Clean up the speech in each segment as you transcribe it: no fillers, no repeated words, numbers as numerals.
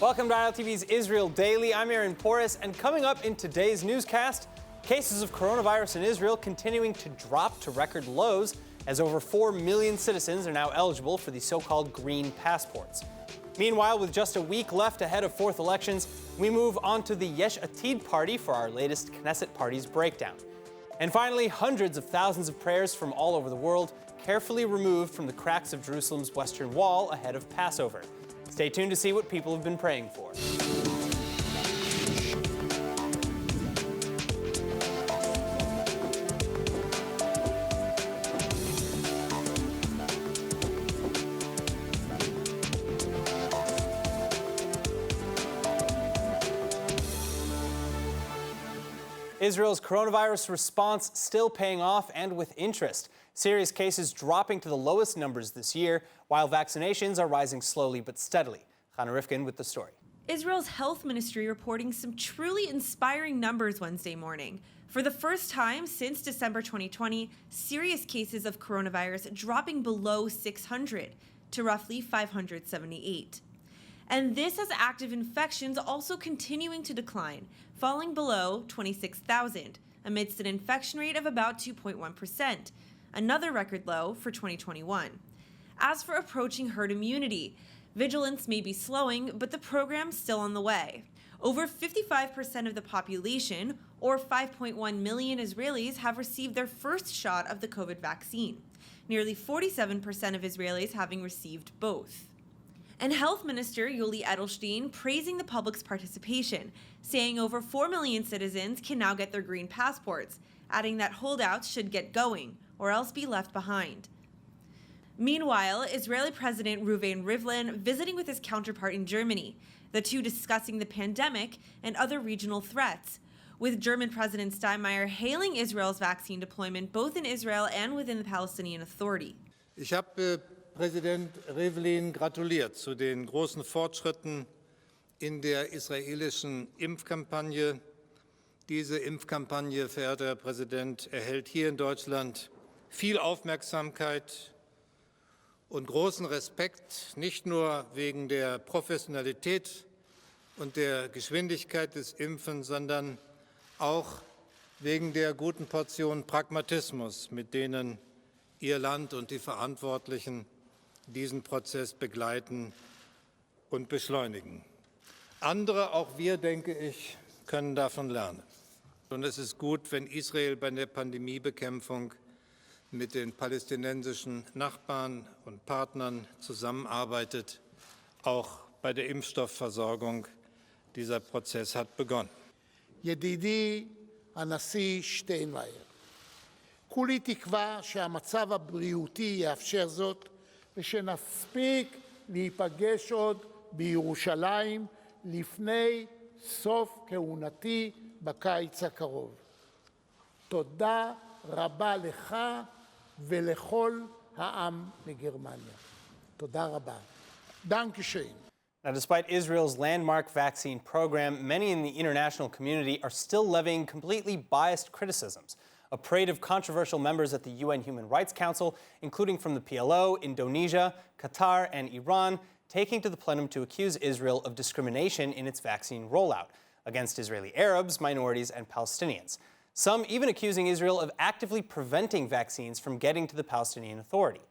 Welcome to ILTV's Israel Daily. I'm Aaron Porras, and coming up in today's newscast, cases of coronavirus in Israel continuing to drop to record lows as over 4 million citizens are now eligible for the so-called green passports. Meanwhile, with just a week left ahead of fourth elections, we move on to the Yesh Atid party for our latest Knesset party's breakdown. And finally, hundreds of thousands of prayers from all over the world carefully removed from the cracks of Jerusalem's Western Wall ahead of Passover. Stay tuned to see what people have been praying for. Israel's coronavirus response still paying off and with interest. Serious cases dropping to the lowest numbers this year, while vaccinations are rising slowly but steadily. Chana Rifkin with the story. Israel's health ministry reporting some truly inspiring numbers Wednesday morning. For the first time since December 2020, serious cases of coronavirus dropping below 600 to roughly 578. And this has active infections also continuing to decline, falling below 26,000, amidst an infection rate of about 2.1%, another record low for 2021. As for approaching herd immunity, vigilance may be slowing, but the program's still on the way. Over 55% of the population, or 5.1 million Israelis, have received their first shot of the COVID vaccine, nearly 47% of Israelis having received both. And Health Minister Yuli Edelstein praising the public's participation, saying over 4 million citizens can now get their green passports, adding that holdouts should get going or else be left behind. Meanwhile, Israeli President Reuven Rivlin visiting with his counterpart in Germany, the two discussing the pandemic and other regional threats, with German President Steinmeier hailing Israel's vaccine deployment both in Israel and within the Palestinian Authority. Ich habe Präsident Rivlin gratuliert zu den großen Fortschritten in der israelischen Impfkampagne. Diese Impfkampagne, verehrter Herr Präsident, erhält hier in Deutschland viel Aufmerksamkeit und großen Respekt, nicht nur wegen der Professionalität und der Geschwindigkeit des Impfens, sondern auch wegen der guten Portion Pragmatismus, mit denen Ihr Land und die Verantwortlichen diesen Prozess begleiten und beschleunigen. Andere, auch wir, denke ich, können davon lernen. Und es ist gut, wenn Israel bei der Pandemiebekämpfung mit den palästinensischen Nachbarn und Partnern zusammenarbeitet. Auch bei der Impfstoffversorgung. Dieser Prozess hat begonnen. ידידי הנשיא שטיינמאייר, כולי תקווה שהמצב הבריאותי יאפשר זאת ושנספיק להיפגש עוד בירושלים לפני סוף כהונתי בקיץ הקרוב. תודה רבה לך ולכל העם בגרמניה. תודה רבה. Dankeschön. Now, despite Israel's landmark vaccine program, many in the international community are still levying completely biased criticisms. A parade of controversial members at the UN Human Rights Council, including from the PLO, Indonesia, Qatar, and Iran, taking to the plenum to accuse Israel of discrimination in its vaccine rollout against Israeli Arabs, minorities, and Palestinians. Some even accusing Israel of actively preventing vaccines from getting to the Palestinian Authority.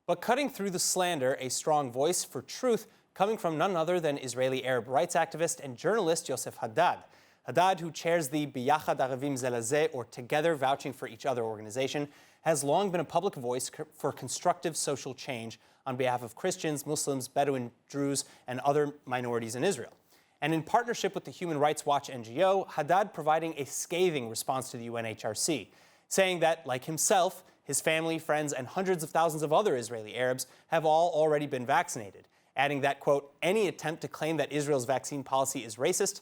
But cutting through the slander, a strong voice for truth coming from none other than Israeli Arab rights activist and journalist Yosef Haddad. Haddad, who chairs the Biyachad Arevim Ze Lazeh, or Together Vouching for Each Other organization, has long been a public voice for constructive social change on behalf of Christians, Muslims, Bedouin, Druze, and other minorities in Israel. And in partnership with the Human Rights Watch NGO, Haddad providing a scathing response to the UNHRC, saying that, like himself, his family, friends, and hundreds of thousands of other Israeli Arabs have all already been vaccinated, adding that, quote, any attempt to claim that Israel's vaccine policy is racist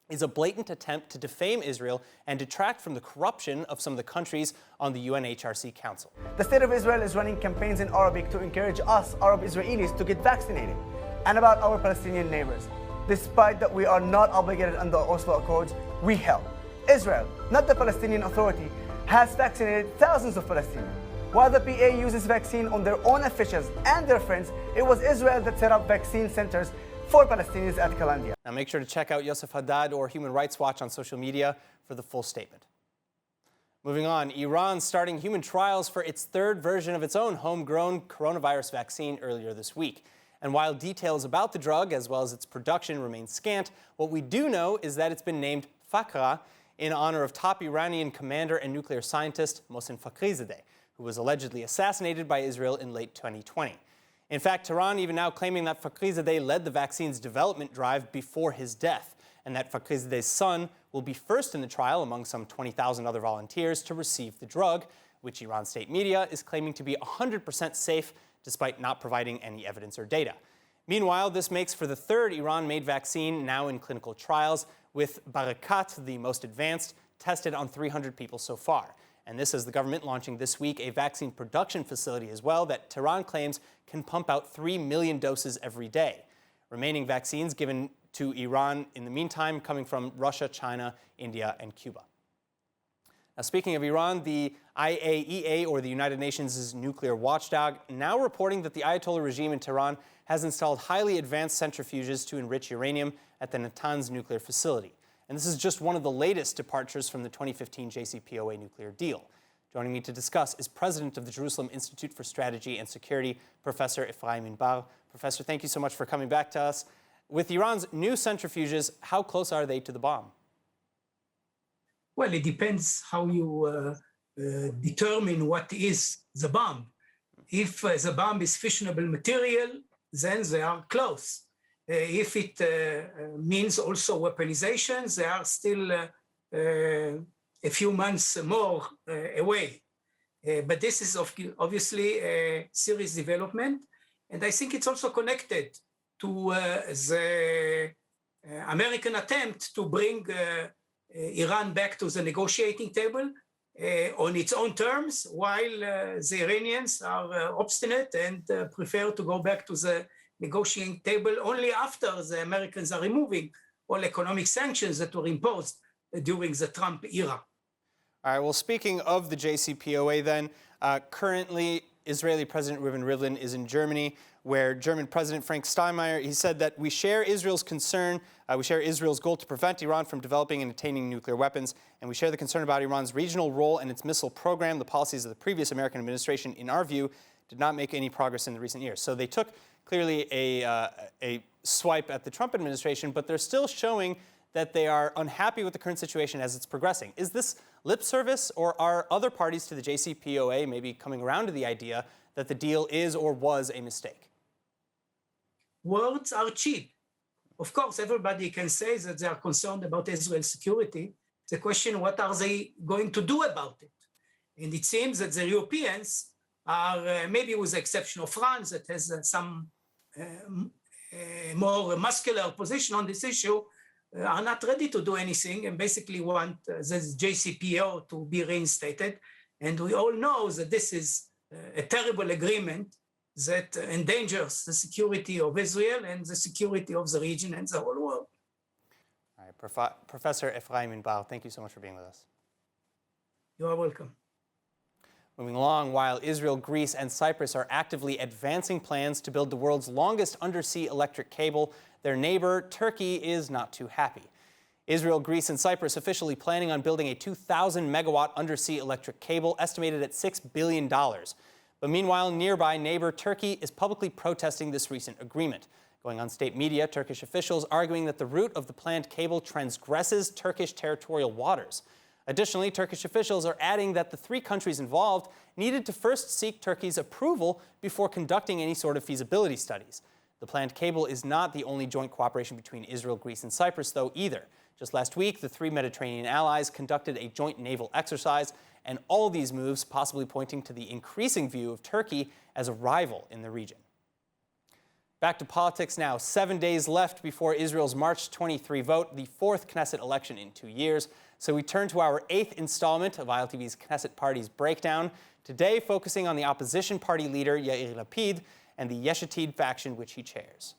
is a blatant attempt to defame Israel and detract from the corruption of some of the countries on the UNHRC Council. The state of Israel is running campaigns in Arabic to encourage us, Arab Israelis, to get vaccinated, and about our Palestinian neighbors. Despite that we are not obligated under the Oslo Accords, we help. Israel, not the Palestinian Authority, has vaccinated thousands of Palestinians. While the PA uses vaccine on their own officials and their friends, it was Israel that set up vaccine centers for Palestinians at Calandia. Now make sure to check out Yosef Haddad or Human Rights Watch on social media for the full statement. Moving on, Iran starting human trials for its third version of its own homegrown coronavirus vaccine earlier this week. And while details about the drug, as well as its production, remain scant, what we do know is that it's been named Fakhra in honor of top Iranian commander and nuclear scientist Mohsen Fakhrizadeh, who was allegedly assassinated by Israel in late 2020. In fact, Tehran even now claiming that Fakhrizadeh led the vaccine's development drive before his death, and that Fakhrizadeh's son will be first in the trial among some 20,000 other volunteers to receive the drug, which Iran state media is claiming to be 100% safe despite not providing any evidence or data. Meanwhile, this makes for the third Iran-made vaccine now in clinical trials, with Barakat, the most advanced, tested on 300 people so far. And this is the government launching this week a vaccine production facility as well that Tehran claims can pump out 3 million doses every day. Remaining vaccines given to Iran in the meantime coming from Russia, China, India, and Cuba. Now, speaking of Iran, the IAEA, or the United Nations' nuclear watchdog, now reporting that the Ayatollah regime in Tehran has installed highly advanced centrifuges to enrich uranium at the Natanz nuclear facility. And this is just one of the latest departures from the 2015 JCPOA nuclear deal. Joining me to discuss is President of the Jerusalem Institute for Strategy and Security, Professor Efraim Inbar. Professor, thank you so much for coming back to us. With Iran's new centrifuges, how close are they to the bomb? Well, it depends how you determine what is the bomb. If the bomb is fissionable material, then they are close. If it means also weaponization, they are still a few months more away. But this is obviously a serious development. And I think it's also connected to the American attempt to bring Iran back to the negotiating table on its own terms, while the Iranians are obstinate and prefer to go back to the negotiating table only after the Americans are removing all economic sanctions that were imposed during the Trump era. All right, well, speaking of the JCPOA then, currently Israeli President Reuven Rivlin is in Germany, where German President Frank Steinmeier, he said that we share Israel's concern, we share Israel's goal to prevent Iran from developing and attaining nuclear weapons, and we share the concern about Iran's regional role and its missile program. The policies of the previous American administration, in our view, did not make any progress in the recent years. So they took clearly a swipe at the Trump administration, but they're still showing that they are unhappy with the current situation as it's progressing. Is this lip service, or are other parties to the JCPOA maybe coming around to the idea that the deal is or was a mistake? Words are cheap. Of course, everybody can say that they are concerned about Israel's security. The question, what are they going to do about it? And it seems that the Europeans are, maybe with the exception of France, that has some more muscular position on this issue, are not ready to do anything and basically want the JCPOA to be reinstated. And we all know that this is a terrible agreement that endangers the security of Israel and the security of the region and the whole world. All right, Professor Efraim Inbar, thank you so much for being with us. You are welcome. Moving along, while Israel, Greece, and Cyprus are actively advancing plans to build the world's longest undersea electric cable, their neighbor, Turkey, is not too happy. Israel, Greece, and Cyprus officially planning on building a 2,000-megawatt undersea electric cable estimated at $6 billion. But meanwhile, nearby neighbor Turkey is publicly protesting this recent agreement. Going on state media, Turkish officials arguing that the route of the planned cable transgresses Turkish territorial waters. Additionally, Turkish officials are adding that the three countries involved needed to first seek Turkey's approval before conducting any sort of feasibility studies. The planned cable is not the only joint cooperation between Israel, Greece, and Cyprus, though, either. Just last week, the three Mediterranean allies conducted a joint naval exercise, and all these moves possibly pointing to the increasing view of Turkey as a rival in the region. Back to politics now. 7 days left before Israel's March 23 vote, the fourth Knesset election in 2 years. So we turn to our eighth installment of ILTV's Knesset Parties Breakdown, today focusing on the opposition party leader Yair Lapid and the Yesh Atid faction which he chairs.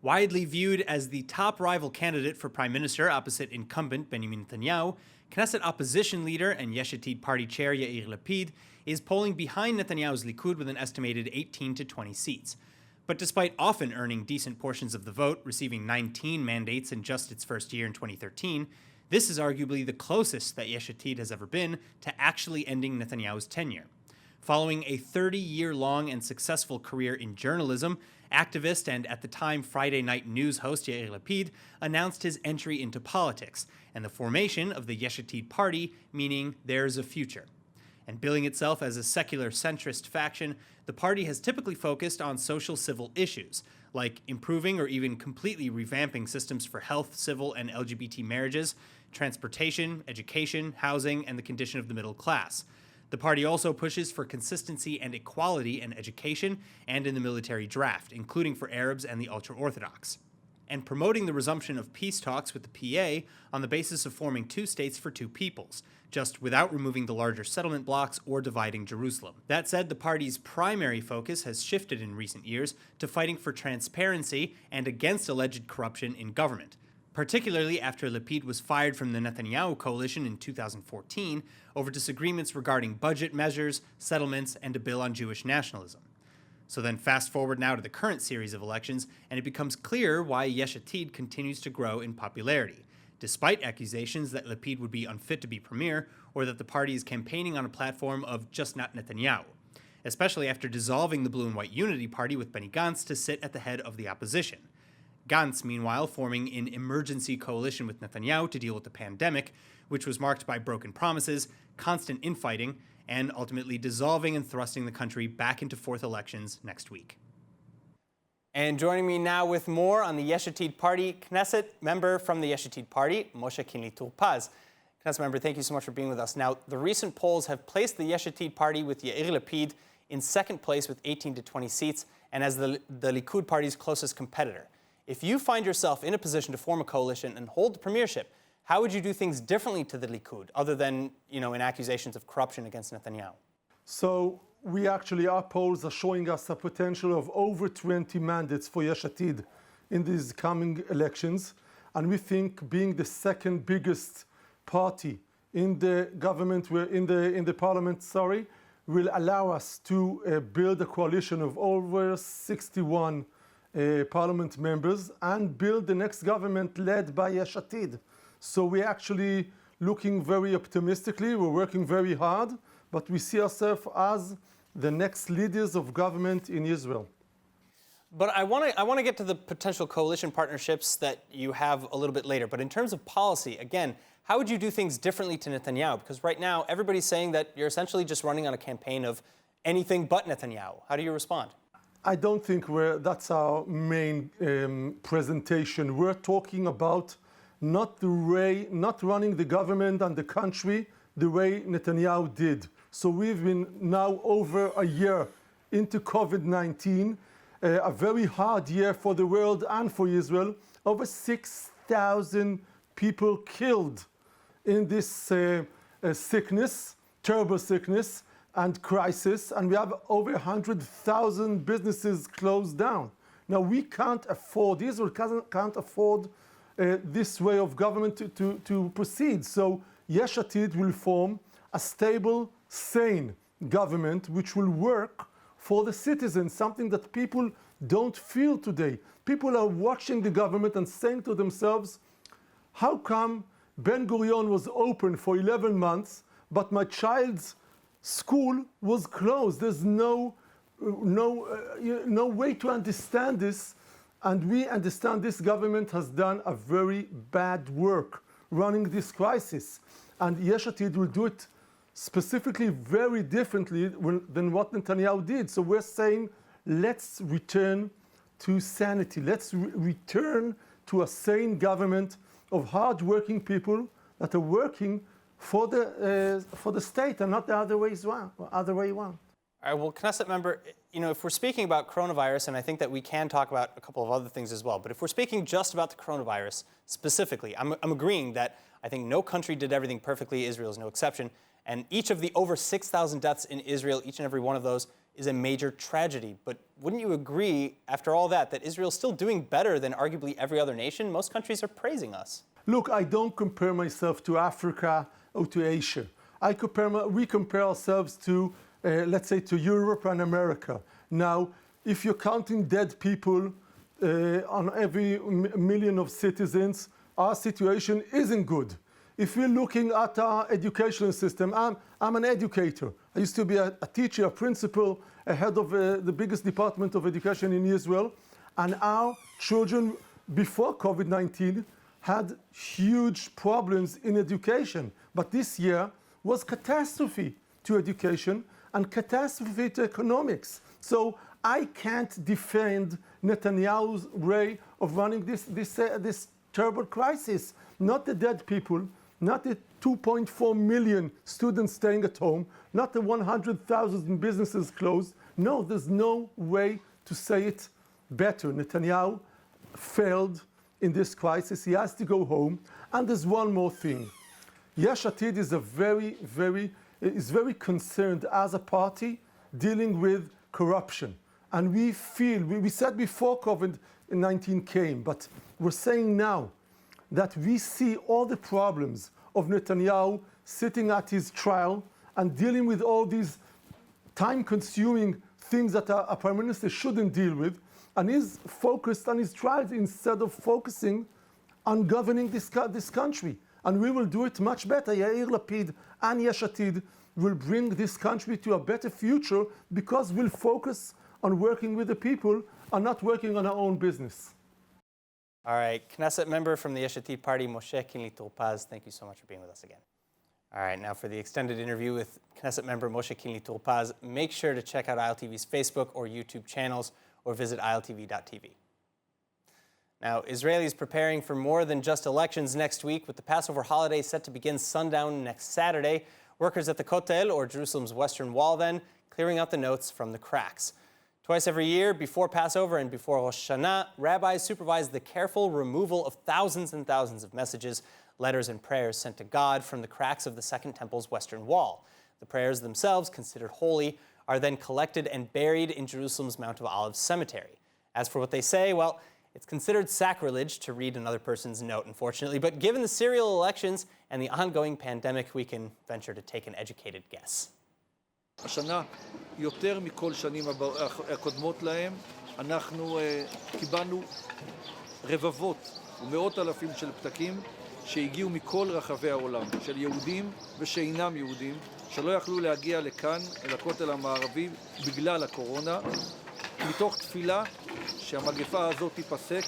Widely viewed as the top rival candidate for prime minister opposite incumbent Benjamin Netanyahu, Knesset opposition leader and Yesh Atid party chair Yair Lapid is polling behind Netanyahu's Likud with an estimated 18 to 20 seats. But despite often earning decent portions of the vote, receiving 19 mandates in just its first year in 2013, this is arguably the closest that Yesh Atid has ever been to actually ending Netanyahu's tenure. Following a 30-year-long and successful career in journalism, activist and at the time Friday night news host Yair Lapid announced his entry into politics and the formation of the Yesh Atid party, meaning there's a future. And billing itself as a secular centrist faction, the party has typically focused on social civil issues, like improving or even completely revamping systems for health, civil, and LGBT marriages, transportation, education, housing, and the condition of the middle class. The party also pushes for consistency and equality in education and in the military draft, including for Arabs and the ultra-Orthodox, and promoting the resumption of peace talks with the PA on the basis of forming two states for two peoples, just without removing the larger settlement blocks or dividing Jerusalem. That said, the party's primary focus has shifted in recent years to fighting for transparency and against alleged corruption in government, particularly after Lapid was fired from the Netanyahu coalition in 2014 over disagreements regarding budget measures, settlements, and a bill on Jewish nationalism. So then fast forward now to the current series of elections, and it becomes clear why Yesh Atid continues to grow in popularity, despite accusations that Lapid would be unfit to be premier or that the party is campaigning on a platform of just not Netanyahu, especially after dissolving the Blue and White Unity Party with Benny Gantz to sit at the head of the opposition. Gantz, meanwhile, forming an emergency coalition with Netanyahu to deal with the pandemic, which was marked by broken promises, constant infighting, and ultimately dissolving and thrusting the country back into fourth elections next week. And joining me now with more on the Yesh Atid party, Knesset member from the Yesh Atid party, Moshe Kinli Turpaz. Knesset member, thank you so much for being with us. Now, the recent polls have placed the Yesh Atid party with Yair Lapid in second place with 18 to 20 seats and as the Likud party's closest competitor. If you find yourself in a position to form a coalition and hold the premiership, how would you do things differently to the Likud, other than, in accusations of corruption against Netanyahu? So our polls are showing us a potential of over 20 mandates for Yesh Atid in these coming elections. And we think being the second biggest party in the government, in the parliament, will allow us to build a coalition of over 61 parliament members and build the next government led by Yesh Atid. So we're actually looking very optimistically. We're working very hard, but we see ourselves as the next leaders of government in Israel. But I want to get to the potential coalition partnerships that you have a little bit later. But in terms of policy, again, how would you do things differently to Netanyahu? Because right now, everybody's saying that you're essentially just running on a campaign of anything but Netanyahu. How do you respond? I don't think that's our main presentation. We're talking about not running the government and the country the way Netanyahu did. So we've been now over a year into COVID-19, a very hard year for the world and for Israel. Over 6,000 people killed in this sickness, terrible sickness and crisis, and we have over 100,000 businesses closed down. Now we can't afford, Israel can't afford this way of government to proceed. So Yesh Atid will form a stable, sane government which will work for the citizens, something that people don't feel today. People are watching the government and saying to themselves, how come Ben Gurion was open for 11 months, but my child's school was closed? There's no way to understand this. And we understand this government has done a very bad work running this crisis. And Yesh Atid will do it specifically very differently than what Netanyahu did. So we're saying, let's return to sanity. Let's return to a sane government of hard-working people that are working for the state and not the other way around. All right, well, Knesset member, if we're speaking about coronavirus, and I think that we can talk about a couple of other things as well, but if we're speaking just about the coronavirus specifically, I'm agreeing that I think no country did everything perfectly. Israel is no exception. And each of the over 6,000 deaths in Israel, each and every one of those, is a major tragedy. But wouldn't you agree, after all that Israel's still doing better than arguably every other nation? Most countries are praising us. Look, I don't compare myself to Africa or to Asia. We compare ourselves to, let's say, to Europe and America. Now, if you're counting dead people on every million of citizens, our situation isn't good. If we're looking at our educational system, I'm an educator. I used to be a teacher, a principal, a head of the biggest department of education in Israel. And our children, before COVID-19, had huge problems in education. But this year was catastrophe to education and catastrophe to economics. So I can't defend Netanyahu's way of running this terrible crisis. Not the dead people, not the 2.4 million students staying at home, not the 100,000 businesses closed. No, there's no way to say it better. Netanyahu failed in this crisis. He has to go home. And there's one more thing. Yesh Atid is very concerned as a party dealing with corruption. And we said before COVID-19 came, but we're saying now that we see all the problems of Netanyahu sitting at his trial and dealing with all these time-consuming things that a prime minister shouldn't deal with, and is focused on his trials instead of focusing on governing this country. And we will do it much better. Yair Lapid and Yesh Atid will bring this country to a better future because we'll focus on working with the people and not working on our own business. All right, Knesset member from the Yesh Atid party, Moshe Kinli Topaz, thank you so much for being with us again. All right, now for the extended interview with Knesset member Moshe Kinli Topaz, make sure to check out ILTV's Facebook or YouTube channels or visit iltv.tv. Now, Israelis preparing for more than just elections next week, with the Passover holiday set to begin sundown next Saturday. Workers at the Kotel, or Jerusalem's Western Wall, then clearing out the notes from the cracks. Twice every year, before Passover and before Rosh Hashanah, rabbis supervise the careful removal of thousands and thousands of messages, letters, and prayers sent to God from the cracks of the Second Temple's Western Wall. The prayers themselves, considered holy, are then collected and buried in Jerusalem's Mount of Olives cemetery. As for what they say, well, it's considered sacrilege to read another person's note, unfortunately, but given the serial elections and the ongoing pandemic, we can venture to take an educated guess. השנה, יותר מכל שנים הקודמות להם, אנחנו קיבלנו רבבות ומאות אלפים של פתקים שהגיעו מכל רחבי העולם, של יהודים ושאינם יהודים, שלא יכלו להגיע לכאן, אל הכותל המערבי, בגלל הקורונה, מתוך תפילה שהמגפה הזאת תיפסק.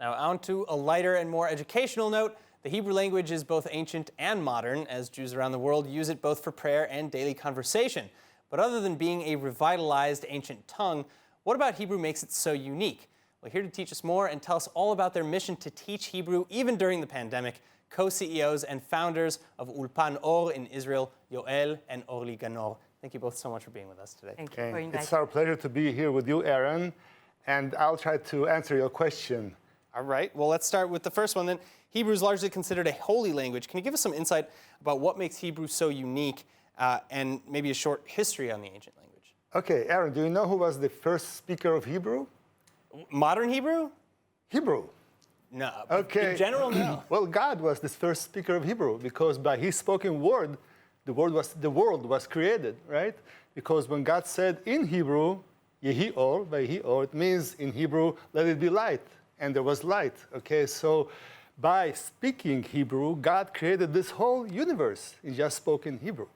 Now on to a lighter and more educational note. The Hebrew language is both ancient and modern, as Jews around the world use it both for prayer and daily conversation. But other than being a revitalized ancient tongue, what about Hebrew makes it so unique? Well, here to teach us more and tell us all about their mission to teach Hebrew even during the pandemic, co-CEOs and founders of Ulpan Or in Israel, Yoel and Orly Ganor. Thank you both so much for being with us today. Thank you for inviting. It's our pleasure to be here with you, Aaron, and I'll try to answer your question. All right, well, let's start with the first one then. Hebrew is largely considered a holy language. Can you give us some insight about what makes Hebrew so unique and maybe a short history on the ancient language? Okay, Aaron, do you know who was the first speaker of Hebrew? Modern Hebrew? Hebrew. No. Okay. In general, no. Well, God was the first speaker of Hebrew because by his spoken word, the world was created, right? Because when God said in Hebrew, Yehi Or, Vayhi Or, it means in Hebrew, let it be light. And there was light, okay? So by speaking Hebrew, God created this whole universe. He just spoke in Hebrew.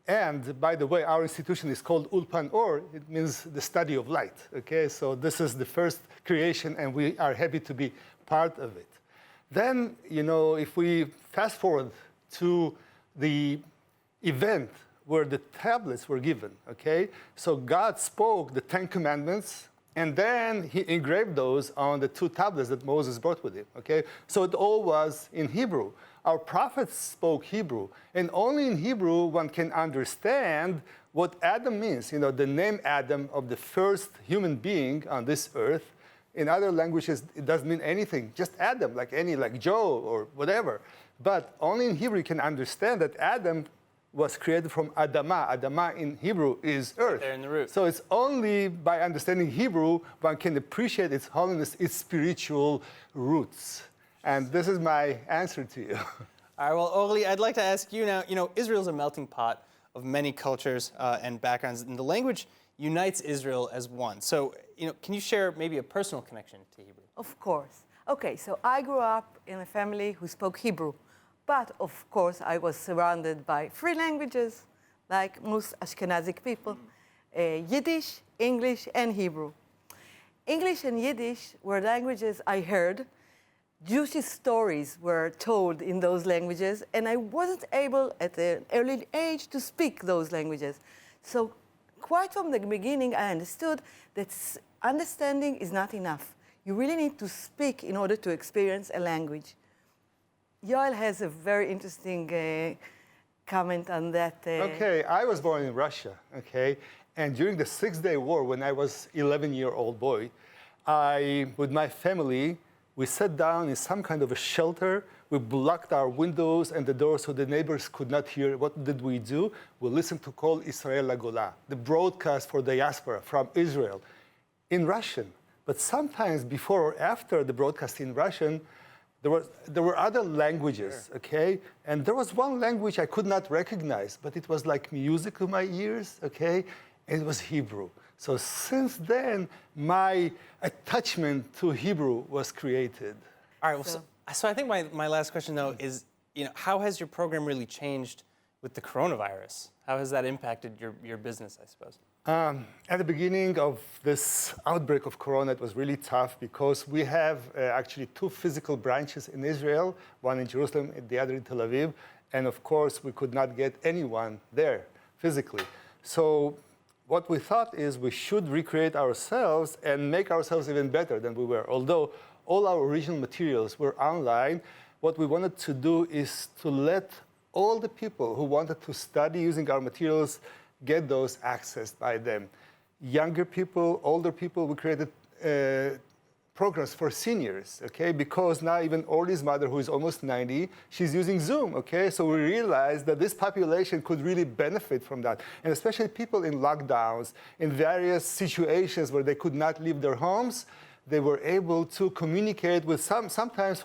And by the way, our institution is called Ulpan Or. It means the study of light, okay? So this is the first creation, and we are happy to be part of it. Then, you know, if we fast forward to the event where the tablets were given, okay? So God spoke the 10 Commandments, and then he engraved those on the 2 tablets that Moses brought with him, okay? So it all was in Hebrew. Our prophets spoke Hebrew, and only in Hebrew one can understand what Adam means. You know, the name Adam of the first human being on this earth. In other languages, it doesn't mean anything, just Adam, like Joe or whatever. But only in Hebrew you can understand that Adam was created from Adama. Adama in Hebrew is earth. There in the root. So it's only by understanding Hebrew one can appreciate its holiness, its spiritual roots. And this is my answer to you. All right, well, Orly, I'd like to ask you now, you know, Israel's a melting pot of many cultures and backgrounds, and the language unites Israel as one. So, can you share maybe a personal connection to Hebrew? Of course. Okay, so I grew up in a family who spoke Hebrew. But of course, I was surrounded by three languages, like most Ashkenazic people, Yiddish, English, and Hebrew. English and Yiddish were languages I heard. Jewish stories were told in those languages, and I wasn't able at an early age to speak those languages. So quite from the beginning, I understood that understanding is not enough. You really need to speak in order to experience a language. Yoel has a very interesting comment on that. Okay, I was born in Russia, okay? And during the Six-Day War, when I was 11-year-old boy, with my family, we sat down in some kind of a shelter. We blocked our windows and the doors so the neighbors could not hear. What did we do? We listened to Kol Israel Lagola, the broadcast for diaspora from Israel in Russian. But sometimes before or after the broadcast in Russian, there were other languages, okay? And there was one language I could not recognize, but it was like music to my ears, okay? And it was Hebrew. So since then, my attachment to Hebrew was created. All right, well, so I think my last question, though, is, how has your program really changed with the coronavirus? How has that impacted your business, I suppose? At the beginning of this outbreak of Corona, it was really tough because we have actually two physical branches in Israel, one in Jerusalem and the other in Tel Aviv. And of course, we could not get anyone there physically. So what we thought is we should recreate ourselves and make ourselves even better than we were. Although all our original materials were online, what we wanted to do is to let all the people who wanted to study using our materials get those accessed by them. Younger people, older people, we created programs for seniors, okay? Because now even Orly's mother, who is almost 90, she's using Zoom, okay? So we realized that this population could really benefit from that. And especially people in lockdowns, in various situations where they could not leave their homes, they were able to communicate with sometimes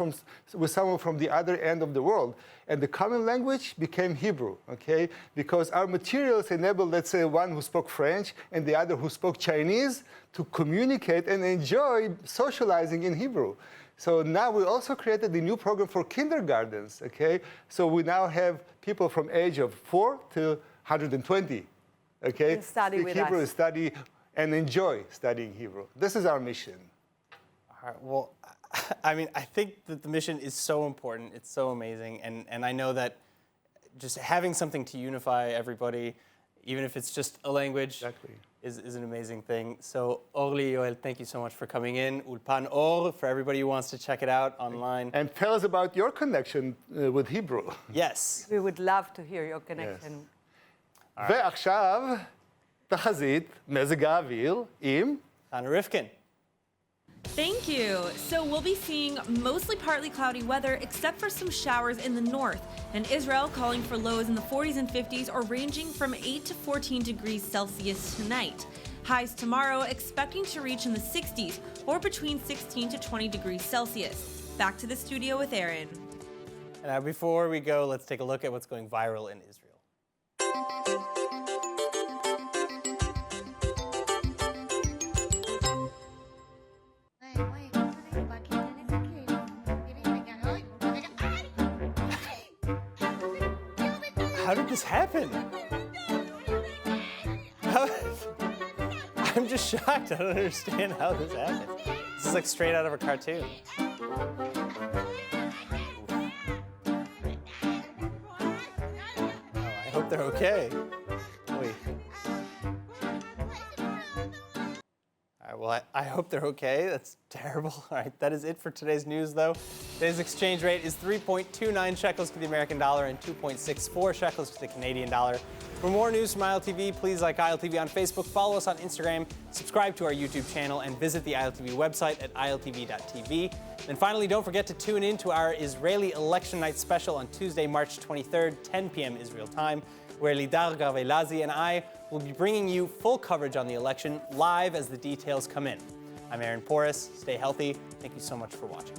with someone from the other end of the world. And the common language became Hebrew, okay? Because our materials enabled, let's say, one who spoke French and the other who spoke Chinese to communicate and enjoy socializing in Hebrew. So now we also created a new program for kindergartens, okay? So we now have people from age of 4 to 120, okay? Study with Hebrew, us. study and enjoy studying Hebrew. This is our mission. All right, well, I mean, I think that the mission is so important. It's so amazing. And I know that just having something to unify everybody, even if it's just a language, is an amazing thing. So, Orly, Yoel, thank you so much for coming in. Ulpan Or, for everybody who wants to check it out online. And tell us about your connection with Hebrew. Yes. We would love to hear your connection. Yes. ועכשיו, תחזית מזג האוויר עם... Hannah Rifkin. Thank you. So we'll be seeing mostly partly cloudy weather except for some showers in the north, and Israel calling for lows in the 40s and 50s or ranging from 8 to 14 degrees Celsius tonight. Highs tomorrow expecting to reach in the 60s or between 16 to 20 degrees Celsius. Back to the studio with Aaron. And now before we go, let's take a look at what's going viral in Israel. How did this happen? I'm just shocked. I don't understand how this happened. This is like straight out of a cartoon. I hope they're okay. Wait. All right, well, I hope they're okay. That's terrible. All right, that is it for today's news, though. Today's exchange rate is 3.29 shekels to the American dollar and 2.64 shekels to the Canadian dollar. For more news from ILTV, please like ILTV on Facebook, follow us on Instagram, subscribe to our YouTube channel, and visit the ILTV website at iltv.tv. And finally, don't forget to tune in to our Israeli Election Night special on Tuesday, March 23rd, 10 p.m. Israel time, where Lidar Gavelazi and I will be bringing you full coverage on the election live as the details come in. I'm Aaron Porras. Stay healthy. Thank you so much for watching.